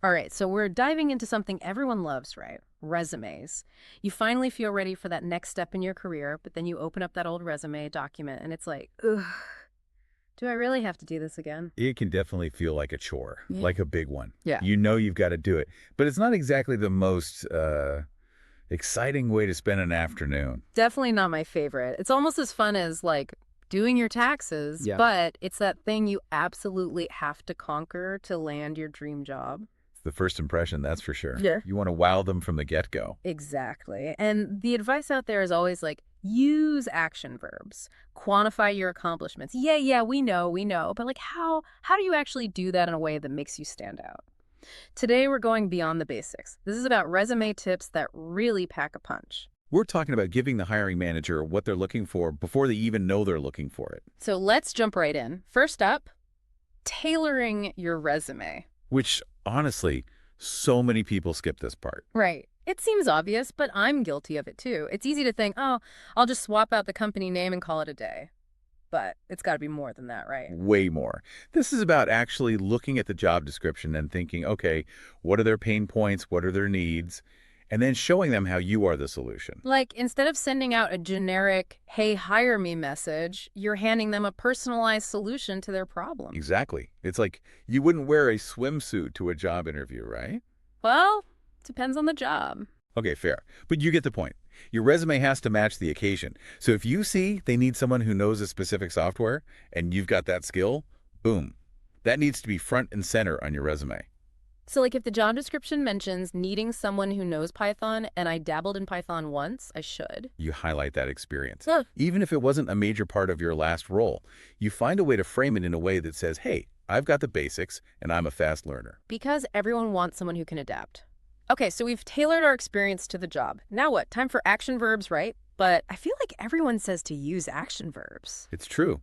All right, so we're diving into something everyone loves, right? Resumes. You finally feel ready for that next step in your career, but then you open up that old resume document and it's like, ugh, do I really have to do this again? It can definitely feel like a chore, Yeah. like a big one. Yeah. You know you've got to do it, but it's not exactly the most exciting way to spend an afternoon. Definitely not my favorite. It's almost as fun as like doing your taxes, Yeah. but it's that thing you absolutely have to conquer to land your dream job. It's the first impression, that's for sure. Yeah. You want to wow them from the get-go. Exactly. And the advice out there is always like, use action verbs, quantify your accomplishments. Yeah, we know. But like how do you actually do that in a way that makes you stand out? Today we're going beyond the basics. This is about resume tips that really pack a punch. We're talking about giving the hiring manager what they're looking for before they even know they're looking for it, So let's jump right in. First up, tailoring your resume. which honestly, so many people skip this part. Right. It seems obvious, but I'm guilty of it too. It's easy to think, oh, I'll just swap out the company name and call it a day. But it's got to be more than that, right? Way more. This is about actually looking at the job description and thinking, okay, what are their pain points? What are their needs? And then showing them how you are the solution. Like, instead of sending out a generic, hey, hire me message, you're handing them a personalized solution to their problem. Exactly. It's like you wouldn't wear a swimsuit to a job interview, right? Well, depends on the job. Okay, fair. But you get the point. Your resume has to match the occasion. So if you see they need someone who knows a specific software and you've got that skill, boom. That needs to be front and center on your resume. So, like, if the job description mentions needing someone who knows Python and I dabbled in Python once, I should. You highlight that experience. Huh. Even if it wasn't a major part of your last role, you find a way to frame it in a way that says, hey, I've got the basics and I'm a fast learner. Because everyone wants someone who can adapt. Okay, so we've tailored our experience to the job. Now what? Time for action verbs, right? But I feel like everyone says to use action verbs. It's true.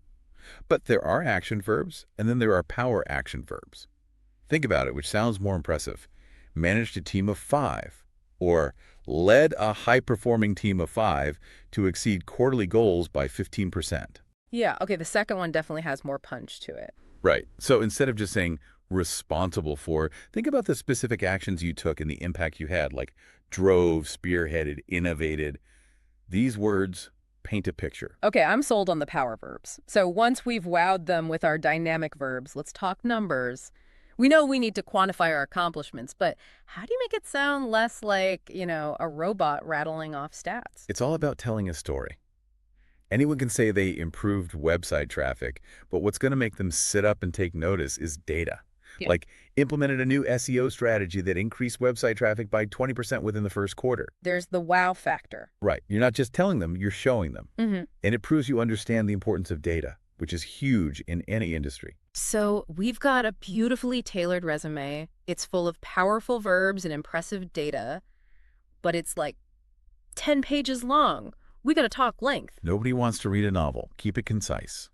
But there are action verbs, and then there are power action verbs. Think about it, which sounds more impressive. Managed a team of 5, or led a high-performing team of 5 to exceed quarterly goals by 15%. Yeah, okay, the second one definitely has more punch to it. Right. So instead of just saying responsible for, think about the specific actions you took and the impact you had, like drove, spearheaded, innovated. These words paint a picture. Okay, I'm sold on the power verbs. So once we've wowed them with our dynamic verbs, let's talk numbers. We know we need to quantify our accomplishments, but how do you make it sound less like, a robot rattling off stats? It's all about telling a story. Anyone can say they improved website traffic, but what's going to make them sit up and take notice is data. Yeah. Like implemented a new SEO strategy that increased website traffic by 20% within the first quarter. There's the wow factor. Right. You're not just telling them, you're showing them. Mm-hmm. And it proves you understand the importance of data, which is huge in any industry. So we've got a beautifully tailored resume. It's full of powerful verbs and impressive data, but it's like 10 pages long. We got to talk length. Nobody wants to read a novel. Keep it concise.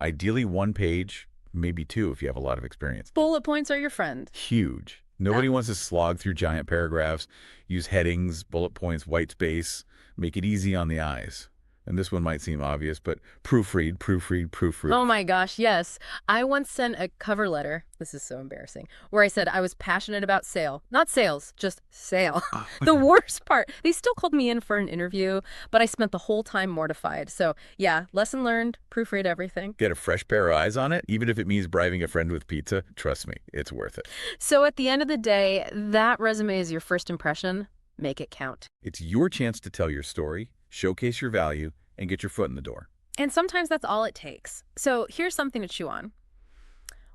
Ideally 1 page, maybe 2 if you have a lot of experience. Bullet points are your friend. Huge. Nobody wants to slog through giant paragraphs, use headings, bullet points, white space, make it easy on the eyes. And this one might seem obvious, but proofread, proofread, proofread. Oh my gosh, yes. I once sent a cover letter, this is so embarrassing, where I said I was passionate about sale. Not sales, just sale. The worst part, they still called me in for an interview, but I spent the whole time mortified. So yeah, lesson learned, proofread everything. Get a fresh pair of eyes on it, even if it means bribing a friend with pizza. Trust me, it's worth it. So at the end of the day, that resume is your first impression. Make it count. It's your chance to tell your story, showcase your value, and get your foot in the door. And sometimes that's all it takes. So here's something to chew on.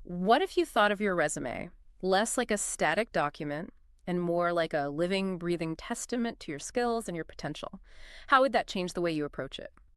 What if you thought of your resume less like a static document and more like a living, breathing testament to your skills and your potential? How would that change the way you approach it?